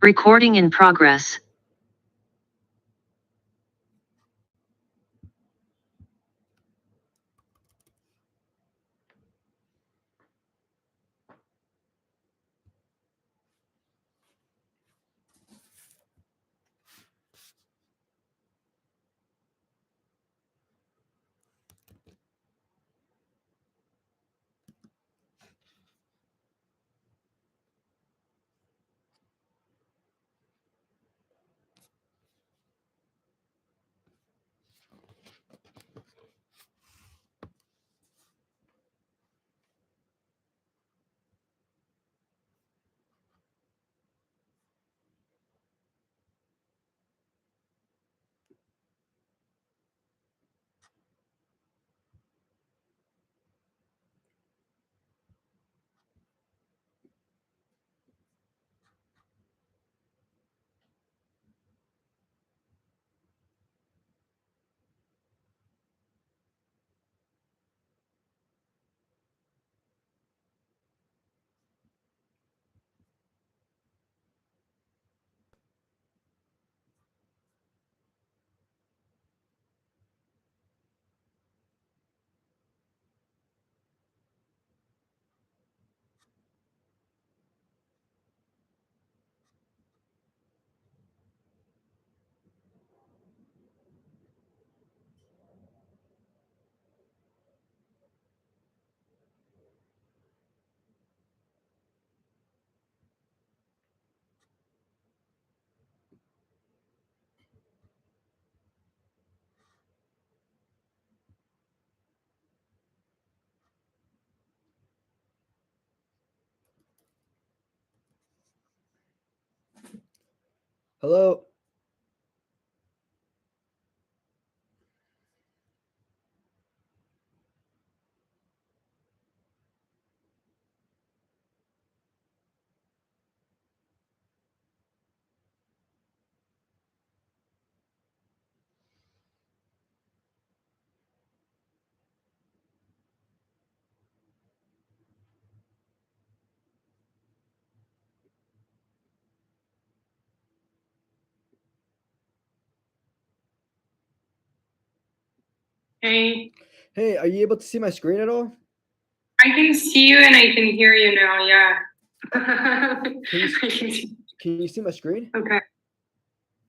Recording in progress. Hello. Hey. Hey, are you able to see my screen at all? I can see you and I can hear you now, yeah. Can you see my screen? Okay.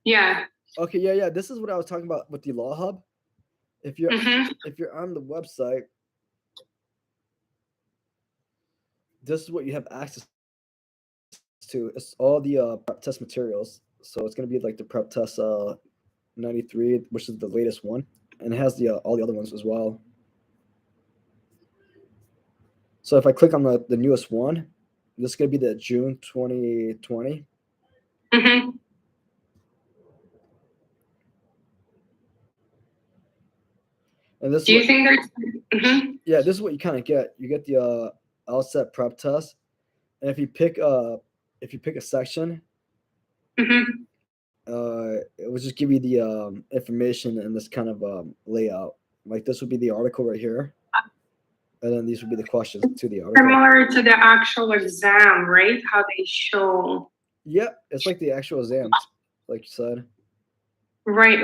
Yeah. Okay, yeah. This is what I was talking about with the Law Hub. If you're on the website, this is what you have access to. It's all the prep test materials. So it's gonna be like the prep test 93, which is the latest one, and it has the all the other ones as well. So if I click on the newest one, this is gonna be the June 2020. Mm-hmm. And this Do you think there's yeah, this is what you kind of get. You get the LSat prep test, and if you pick a section, it will just give you the information in this kind of layout. Like this would be the article right here, and then these would be the questions to the article. similar to the actual exam, right? How they show. Yep, it's like the actual exams, like you said. Right.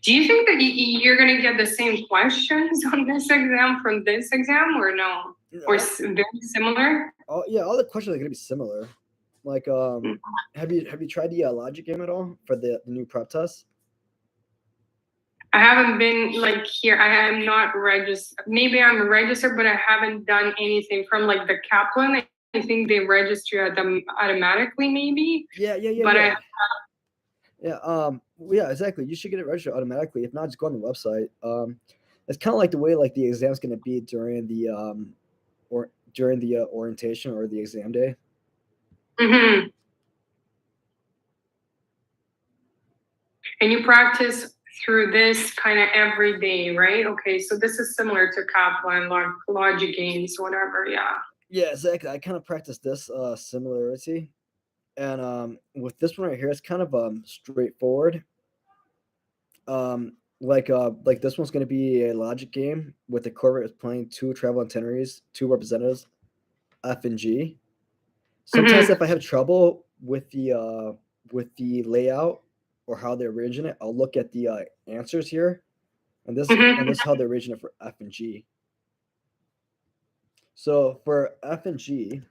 Do you think that you're going to get the same questions on this exam from this exam or no? Or very similar? All the questions are going to be similar. Like, have you tried the logic game at all for the new prep test? I haven't been like here. I am not registered. Maybe I'm registered, but I haven't done anything from like the Kaplan. I think they register them automatically, maybe. Yeah. But Yeah, exactly. You should get it registered automatically. If not, just go on the website. It's kind of like the way like the exam's going to be during the orientation or the exam day. Mm-hmm. And you practice through this kind of every day, right? Okay, so this is similar to Kaplan, logic games, whatever. Yeah. Yeah, exactly. I kind of practice this similarity, and with this one right here, it's kind of straightforward. Like this one's going to be a logic game with the corporate playing two travel itineraries, two representatives, F and G. Sometimes if I have trouble with the layout or how they originate, I'll look at the answers here, and this is how they originate for F and G. So for F and G,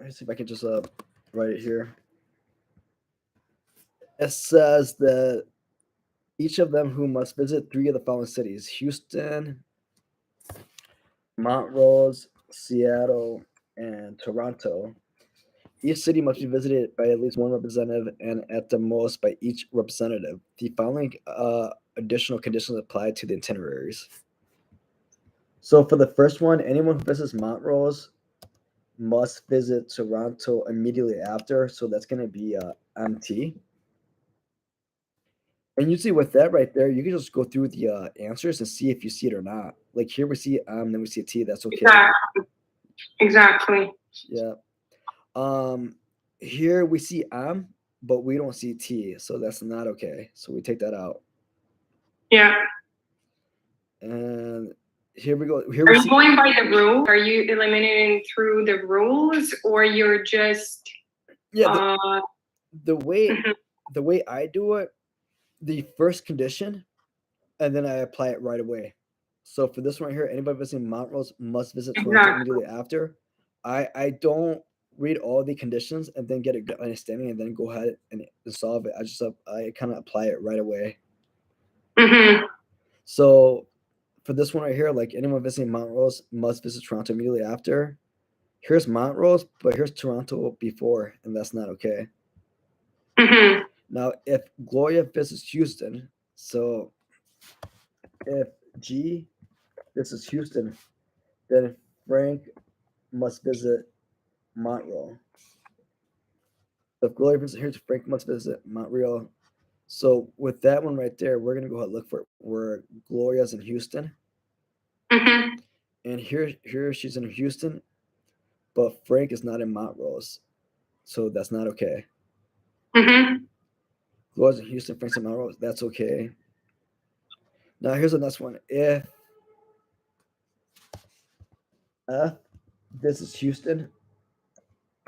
let's see if I can just write it here. It says that each of them who must visit three of the following cities: Houston, Montrose, Seattle, and Toronto. Each city must be visited by at least one representative and at the most by each representative. The following additional conditions apply to the itineraries. So for the first one, anyone who visits Montrose must visit Toronto immediately after. So that's going to be MT. And usually with that right there, you can just go through the answers and see if you see it or not. Like here we see then we see a T. That's okay. Exactly. Yeah. Here we see but we don't see T, so that's not okay. So we take that out. Yeah. And here we go. Are you going by the rule? Are you eliminating through the rules, or you're just the way I do it, the first condition, and then I apply it right away. So for this one right here, anybody visiting Montrose must visit Toronto immediately after. I don't read all the conditions and then get a good understanding and then go ahead and solve it. I kind of apply it right away. So for this one right here, like anyone visiting Montrose must visit Toronto immediately after. Here's Montrose, but here's Toronto before, and that's not okay. Now, if Gloria visits Houston, so if G visits Houston, then Frank must visit Montreal. If Gloria visits here, Frank must visit Montreal. So with that one right there, we're gonna go ahead and look for where Gloria's in Houston. And here she's in Houston, but Frank is not in Montrose, so that's not okay. Gloria's in Houston, Frank's in Montrose, that's okay. Now here's the next one. If this is Houston,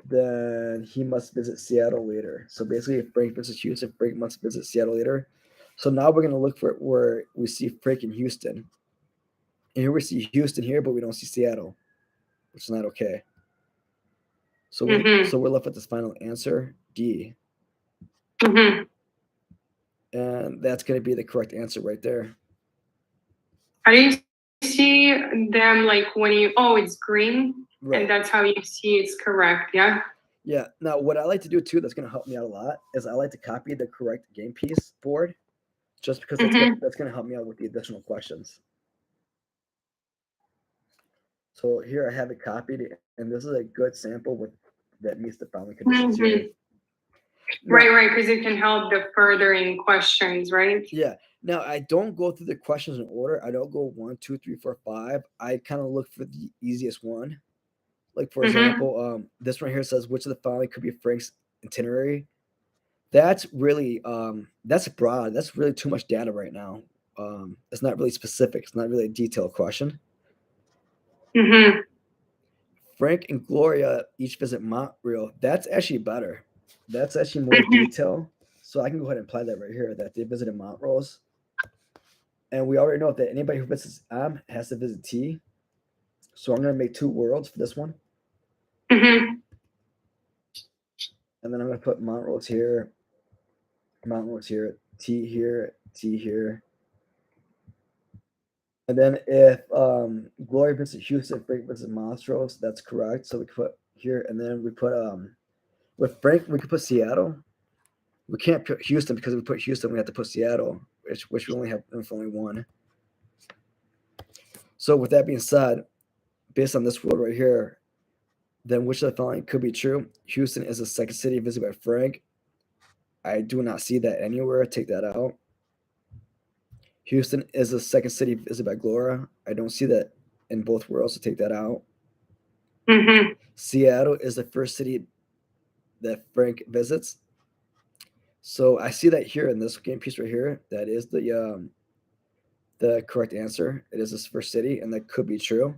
then he must visit Seattle later. So basically, if Frank visits Houston, Frank must visit Seattle later. So now we're going to look for where we see Frank in Houston. And here we see Houston here, but we don't see Seattle, which is not okay. So we're left with this final answer, D. And that's going to be the correct answer right there. How do you see them like when it's green? Right. And that's how you see it's correct, yeah? Yeah. Now, what I like to do too, that's going to help me out a lot, is I like to copy the correct game piece board, just because that's going to help me out with the additional questions. So here I have it copied, and this is a good sample that meets the following conditions here. Right, because it can help the furthering questions, right? Yeah. Now I don't go through the questions in order. I don't go 1, 2, 3, 4, 5. I kind of look for the easiest one. Like for example, this one here says which of the following could be Frank's itinerary. That's really that's broad. That's really too much data right now. It's not really specific. It's not really a detailed question. Frank and Gloria each visit Montreal. That's actually better. That's actually more detail. So I can go ahead and apply that right here, that they visited Montrose. And we already know that anybody who visits M has to visit T. So I'm going to make 2 worlds for this one. And then I'm going to put Montrose here, T here, T here. And then if Gloria visits Houston, Frank visits Montrose, that's correct. So we put here, and then we put with Frank, we could put Seattle. We can't put Houston because if we put Houston, we have to put Seattle, which we only have only one. So with that being said, based on this world right here, then which of the following could be true? Houston is the second city visited by Frank. I do not see that anywhere. Take that out. Houston is the second city visited by Gloria. I don't see that in both worlds, so take that out. Seattle is the first city that Frank visits. So I see that here in this game piece right here. That is the correct answer. It is this first city, and that could be true.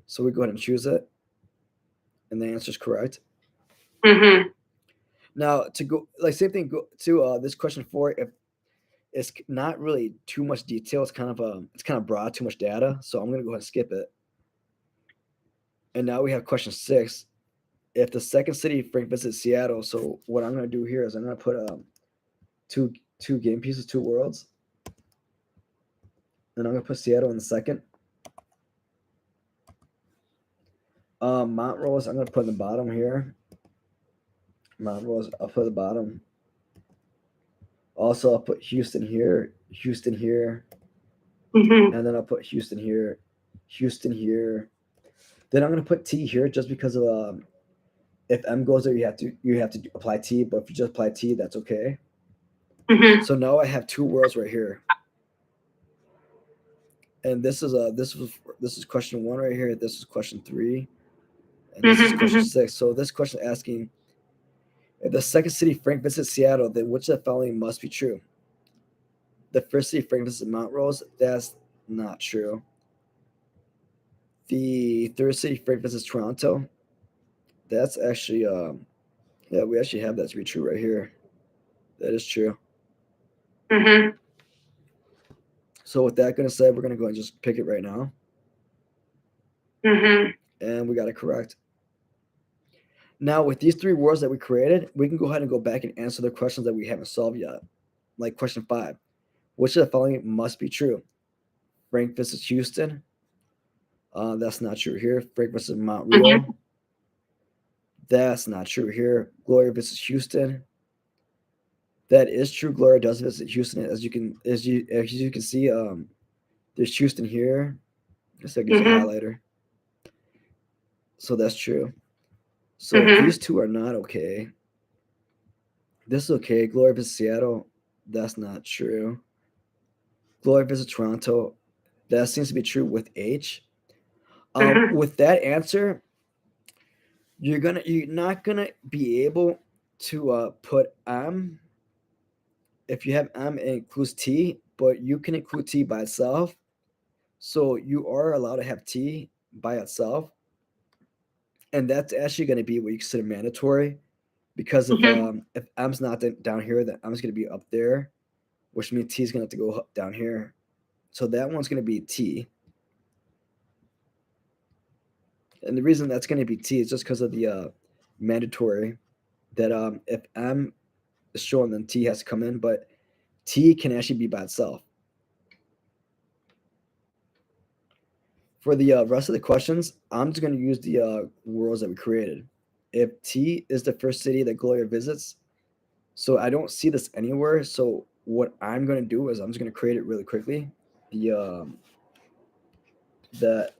So we go ahead and choose it, and the answer is correct. Now to go like same thing go to this question four. If it's not really too much detail, it's kind of broad, too much data. So I'm gonna go ahead and skip it. And now we have question six. If the second city Frank visits Seattle, so what I'm gonna do here is I'm gonna put two two game pieces, two worlds, and I'm gonna put Seattle in the second. Mount Rose, I'm gonna put in the bottom here. Mount Rose, I'll put at the bottom. Also, I'll put Houston here, Mm-hmm. and then I'll put Houston here. Then I'm gonna put T here just because of if M goes there, you have to apply T. But if you just apply T, that's okay. Mm-hmm. So now I have two worlds right here, and this is question one right here. This is question three, and this is question Mm-hmm. six. So this question asking if the second city Frank visits Seattle, then which of the following must be true? The first city Frank visits Mount Rose, that's not true. The third city Frank visits Toronto, that's actually yeah, we actually have that to be true right here. That is true. Mm-hmm. So with that gonna said, we're gonna go and just pick it right now, Mm-hmm. and we got it correct. Now with these three words that we created, we can go ahead and go back and answer the questions that we haven't solved yet. Like question five, which of the following must be true? Frank visits Houston. That's not true here. Frank visits Mount Mm-hmm. Rio. That's not true here. Gloria visits Houston. That is true. Gloria does visit Houston, as you can see. There's Houston here. This gives you a Mm-hmm. highlighter, so that's true. So Mm-hmm. these two are not okay. This is okay. Gloria visits Seattle. That's not true. Gloria visits Toronto. That seems to be true with H. Mm-hmm. With that answer, you're not gonna be able to put M if you have M it includes T, but you can include T by itself. So you are allowed to have T by itself, and that's actually going to be what you consider mandatory because Mm-hmm. if M's not down here, then M's going to be up there, which means T is going to have to go down here. So that one's going to be T, and the reason that's going to be T is just because of the mandatory that if M is shown, then T has to come in, but T can actually be by itself. For the rest of the questions, I'm just going to use the worlds that we created. If T is the first city that Gloria visits, so I don't see this anywhere. So what I'm going to do is I'm just going to create it really quickly. The the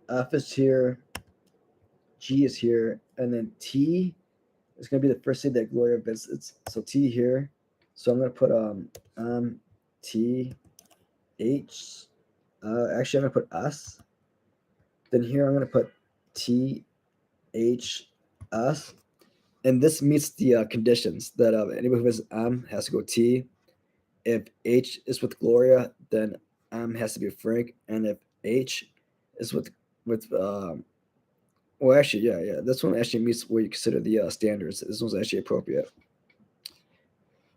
F is here, G is here, and then T is going to be the first city that Gloria visits. So T here. So I'm going to put T H. Actually, I'm going to put S. Then here I'm going to put T H S, and this meets the conditions that anybody who has M has to go T. If H is with Gloria, then M has to be Frank, and if H is with well, actually, yeah, this one actually meets what you consider the standards. This one's actually appropriate.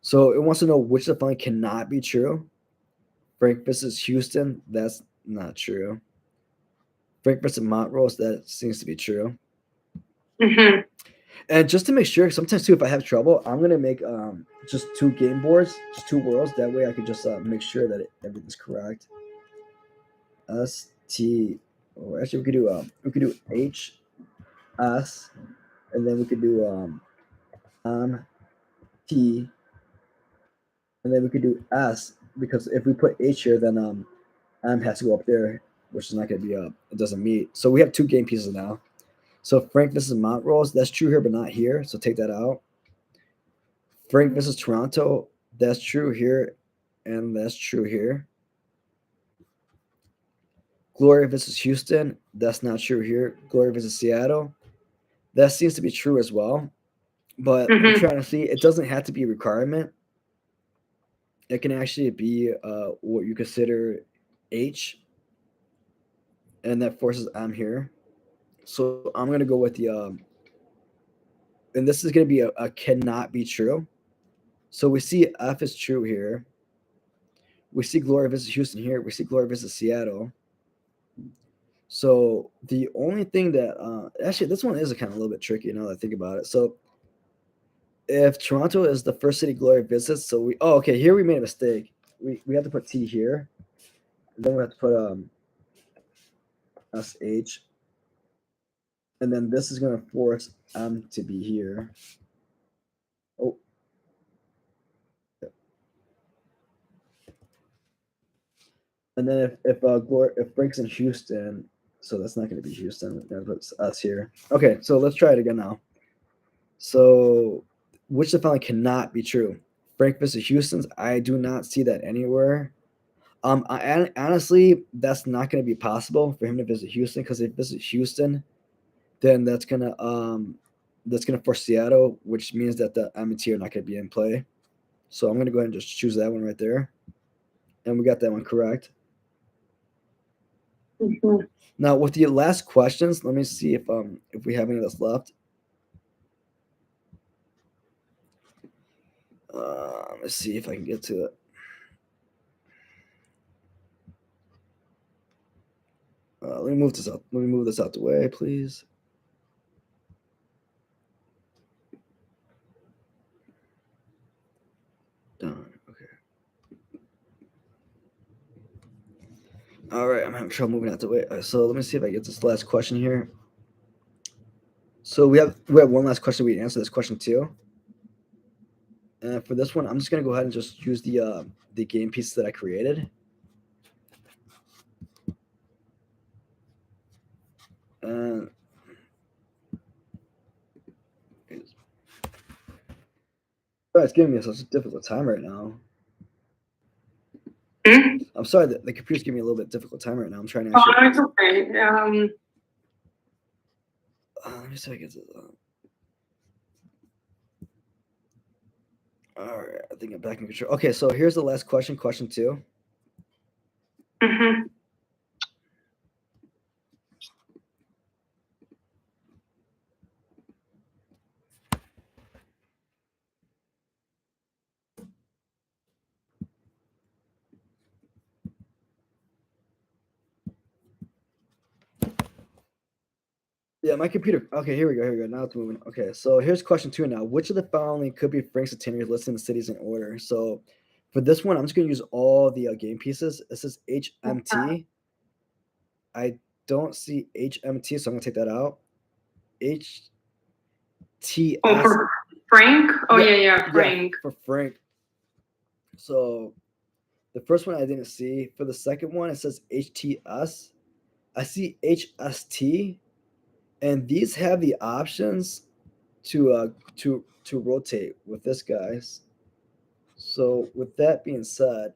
So it wants to know which of the following cannot be true. Frank versus Houston, that's not true. Frank versus Montrose, that seems to be true. Mm-hmm. And just to make sure, sometimes too, if I have trouble, I'm gonna make just two game boards, just two worlds. That way, I could just make sure that everything's correct. S T. Oh, actually, we could do H S, and then we could do T, and then we could do S because if we put H here, then M has to go up there, which is not gonna be it doesn't meet. So we have two game pieces now. So Frank versus Montrose, that's true here, but not here. So take that out. Frank versus Toronto, that's true here, and that's true here. Gloria versus Houston, that's not true here. Gloria versus Seattle, that seems to be true as well. But I'm Mm-hmm. trying to see, it doesn't have to be a requirement. It can actually be what you consider H, and that forces M here. So I'm gonna go with the and this is going to be a cannot be true. So we see F is true here. We see Glory visit Houston here. We see Glory visit Seattle. So the only thing that actually this one is kind of a little bit tricky now that I think about it. So if Toronto is the first city Glory visits, so we okay, here we made a mistake. We have to put T here. Then we have to put SH. And then this is gonna force M to be here. Oh. And then if Frank's in Houston, so that's not gonna be Houston. We're gonna put us here. Okay, so let's try it again now. So which the following cannot be true? Frank versus Houston's. I do not see that anywhere. Honestly, that's not going to be possible for him to visit Houston because if he visits Houston, then that's gonna force Seattle, which means that the M and T are not going to be in play. So I'm going to go ahead and just choose that one right there, and we got that one correct. Mm-hmm. Now with the last questions, let me see if we have any of this left. Let's see if I can get to it. Let me move this out. Let me move this out the way, please. Done. Okay. All right, I'm having trouble moving out the way. So let me see if I get this last question here. So we have one last question. We answer this question too. And for this one, I'm just gonna go ahead and just use the game pieces that I created. And it's giving me such a difficult time right now. I'm sorry that the computer's giving me a little bit difficult time right now. I'm trying to actually. Oh, it's okay. Let me see if I get this. All right, I think I'm back in control. Okay, so here's the last question. Question 2. Mm-hmm. Yeah, my computer. Okay, here we go. Here we go. Now it's moving. Okay, so here's question 2 now. Which of the following could be Frank's itineraries listed in the cities in order? So for this one, I'm just going to use all the game pieces. This is HMT. I don't see HMT, so I'm going to take that out. HTS. Oh, for Frank? Oh, yeah, Frank. Yeah, for Frank. So the first one I didn't see. For the second one, it says HTS. I see HST. And these have the options to rotate with this, guys. So with that being said,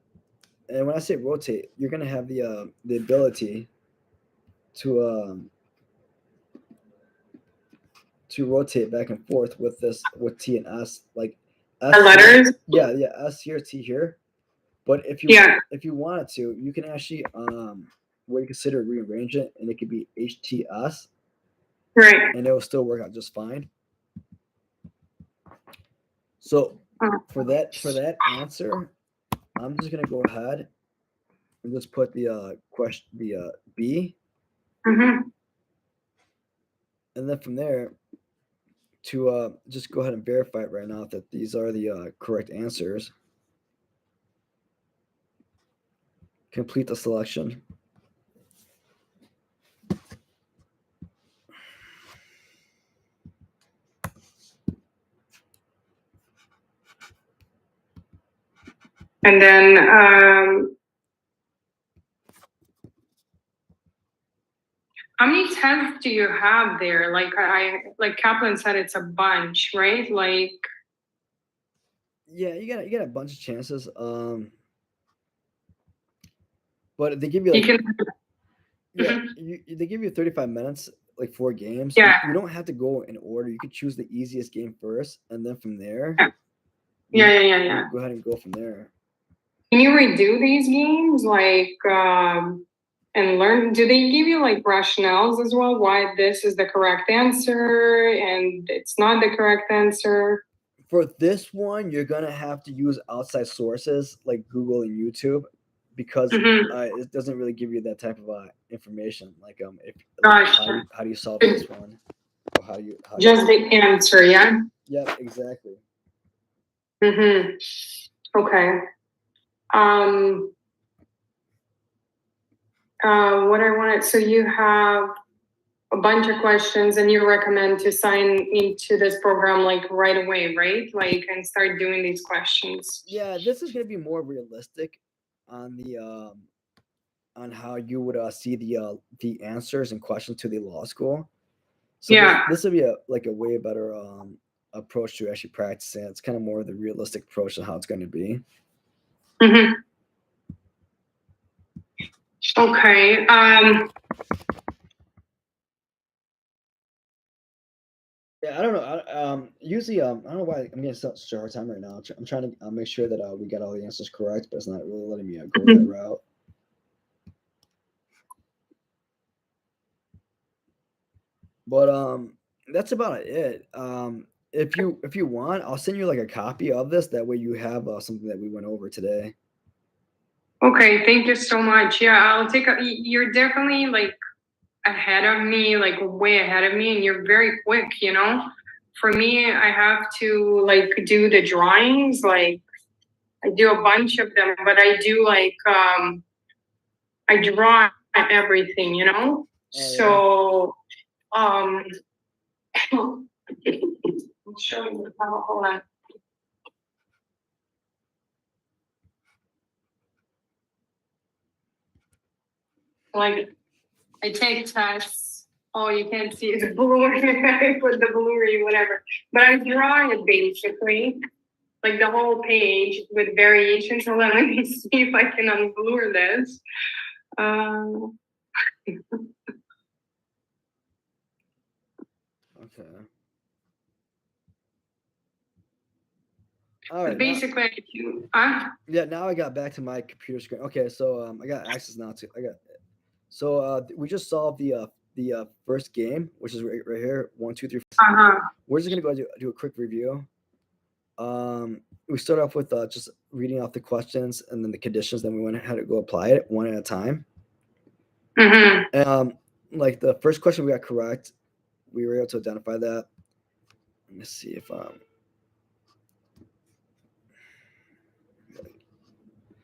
and when I say rotate, you're gonna have the ability to rotate back and forth with with T and S, like S The letters? Here, yeah, S here, T here. But if you wanted to, you can actually what you consider rearrange it, and it could be HTS, Right. and it will still work out just fine. So for that answer, I'm just gonna go ahead and just put the question B, Mm-hmm. and then from there to just go ahead and verify it right now that these are the correct answers. Complete the selection. And then how many tests do you have there? Like Kaplan said, it's a bunch, right? Like Yeah, you got a bunch of chances. But they give you you like can. yeah, Mm-hmm. they give you 35 minutes, like 4 games. Yeah. You don't have to go in order. You could choose the easiest game first, and then from there, Yeah. go ahead and go from there. Can you redo these games? Like and learn? Do they give you like rationales as well? Why this is the correct answer and it's not the correct answer? For this one, you're gonna have to use outside sources like Google and YouTube because Mm-hmm. it doesn't really give you that type of information. Like if like Gotcha. how do you solve this one, or how do Just you? the answer, yeah. Yep, exactly. Mm-hmm. Okay. Um. What I wanted. So you have a bunch of questions, and you recommend to sign into this program like right away, right? Like and start doing these questions. Yeah, this is gonna be more realistic on the on how you would see the answers and questions to the law school. So Yeah. this would be a like a way better approach to actually practicing. It's kind of more of the realistic approach to how it's going to be. Mm-hmm. Okay. Yeah, I don't know. Usually, I don't know why I'm getting such a hard time right now. I'm trying to make sure that we got all the answers correct, but it's not really letting me go that route. But that's about it. If you want, I'll send you like a copy of this. That way, you have something that we went over today. Okay. Thank you so much. Yeah, I'll take a. You're definitely like ahead of me, like way ahead of me, and you're very quick. You know, for me, I have to like do the drawings. Like I do a bunch of them, but I do like I draw everything. You know, Oh yeah. so um. I'll show you. Hold on. Like I take tests. Oh, you can't see the blue. I put the blurry, whatever. But I draw it basically, like the whole page with variations. So let me see if I can unblur this. Um, Okay. All right. Now, basically, yeah. Now I got back to my computer screen. Okay. So I got access now to. I got. So we just solved the first game, which is right here. 1, 2, 3. uh-huh. We're just gonna go do a quick review. We start off with just reading off the questions and then the conditions. Then we went ahead to go apply it one at a time. Mm-hmm. Like the first question we got correct, we were able to identify that. Let me see if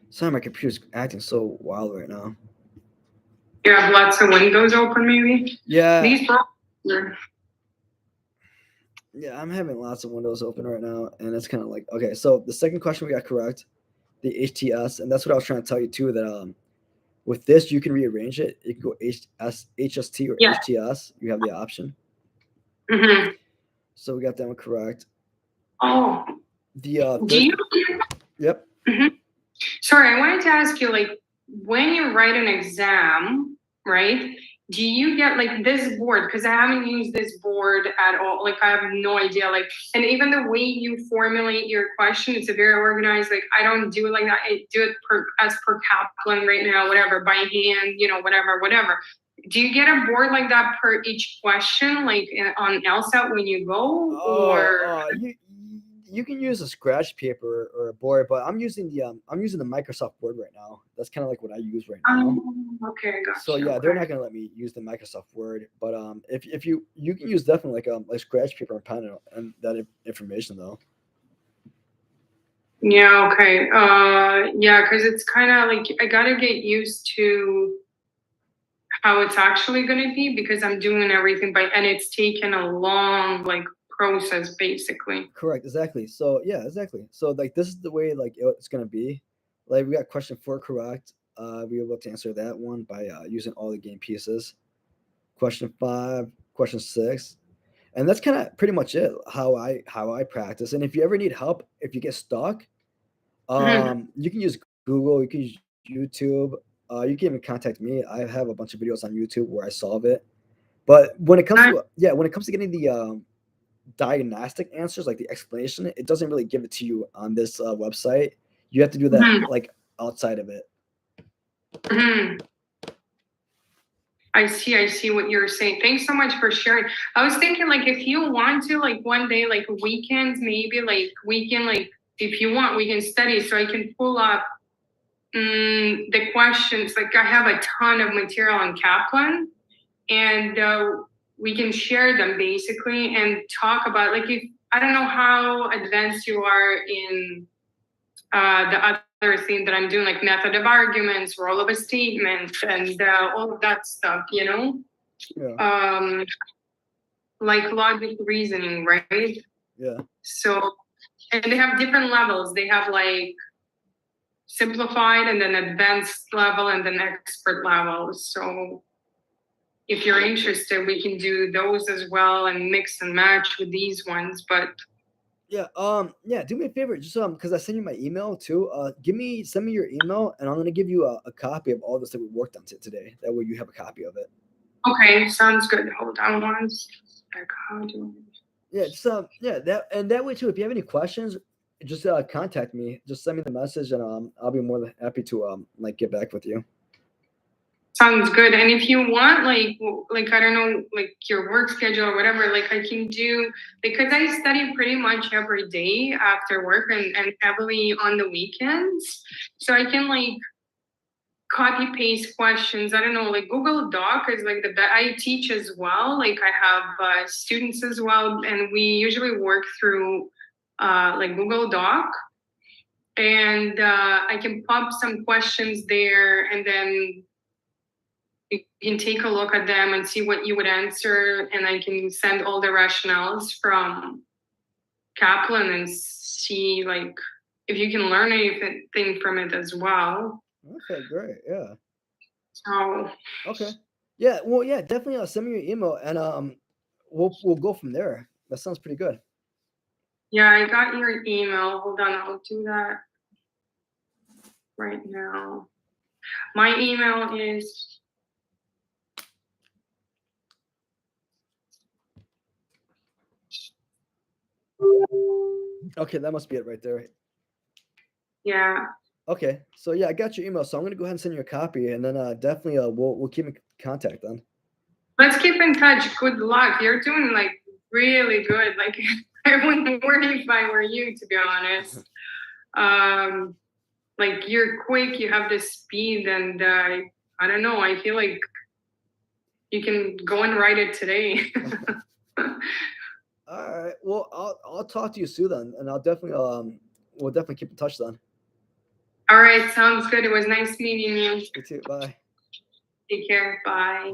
sorry, my computer's acting so wild right now. You have lots of windows open, maybe. Yeah, These problems. yeah, I'm having lots of windows open right now, and it's kind of like okay. So the second question we got correct, the HTS, and that's what I was trying to tell you too. That with this you can rearrange it. You can go HST or Yeah. HTS. You have the option. Mm-hmm. So we got that one correct. Oh, The do you? yep. Mm-hmm. Sorry, I wanted to ask you, like, when you write an exam, right? Do you get like this board? Because I haven't used this board at all. Like, I have no idea. Like, and even the way you formulate your question, it's a very organized. Like, I don't do it like that. I do it as per Kaplan right now, whatever, by hand, whatever. Do you get a board like that per each question, like on LSAT when you go, or? You can use a scratch paper or a board, but I'm using the Microsoft Word right now. That's kind of like what I use right now. Okay, gotcha. So yeah, they're not gonna let me use the Microsoft Word, but if you can use definitely like scratch paper and pen and that information though. Yeah, okay. Yeah, because it's kind of like I gotta get used to how it's actually gonna be because I'm doing everything and it's taken a long like process basically. Correct, exactly. So yeah, exactly. So like this is the way like it's gonna be. Like we got question 4 correct. We were able to answer that one by using all the game pieces. Question 5, question 6, and that's kind of pretty much it. How I practice. And if you ever need help, if you get stuck, Mhm. you can use Google. You can use YouTube. You can even contact me. I have a bunch of videos on YouTube where I solve it. But when it comes to getting the diagnostic answers, like the explanation, it doesn't really give it to you on this website. You have to do that Mhm. like outside of it. Mhm. I see what you're saying. Thanks so much for sharing. I was thinking like if you want to, like one day, like weekends, maybe like weekend, like if you want, we can study. So I can pull up the questions. Like I have a ton of material on Kaplan, and we can share them basically and talk about like if I don't know how advanced you are in the other thing that I'm doing, like method of arguments, role of a statement, and all of that stuff, you know? Yeah. Like logic reasoning, right? Yeah. So, and they have different levels. They have like simplified and then advanced level and then expert level. So if you're interested, we can do those as well and mix and match with these ones. But Yeah. Yeah. Do me a favor, just because I sent you my email too. Send me your email, and I'm gonna give you a copy of all this that we worked on today. That way, you have a copy of it. okay, sounds good. Hold on once. Like how do Yeah. Just that way too. If you have any questions, just contact me. Just send me the message, and I'll be more than happy to like get back with you. sounds good. And if you want, like I don't know, like your work schedule or whatever, like I can do because I study pretty much every day after work and heavily on the weekends. So I can like copy paste questions. I don't know, like Google Doc is like the best. I teach as well. Like I have students as well, and we usually work through like Google Doc. And I can pop some questions there, and then you can take a look at them and see what you would answer, and I can send all the rationales from Kaplan and see like if you can learn anything from it as well. Okay. Great. Yeah. So Okay. Yeah. Well. Yeah. Definitely. Send me your email, and we'll go from there. That sounds pretty good. yeah, I got your email. Hold on, I'll do that right now. My email is Okay. That must be it right there. yeah. Okay, so yeah, I got your email, so I'm gonna go ahead and send you a copy, and then definitely we'll keep in contact then. Let's keep in touch. Good luck. You're doing like really good. Like I wouldn't worry if I were you, to be honest. Um, like you're quick. You have the speed, and I don't know. I feel like you can go and write it today. All right, well, I'll talk to you soon then, and I'll definitely we'll definitely keep in touch then. All right, sounds good. It was nice meeting you. You too. Bye. Take care. Bye.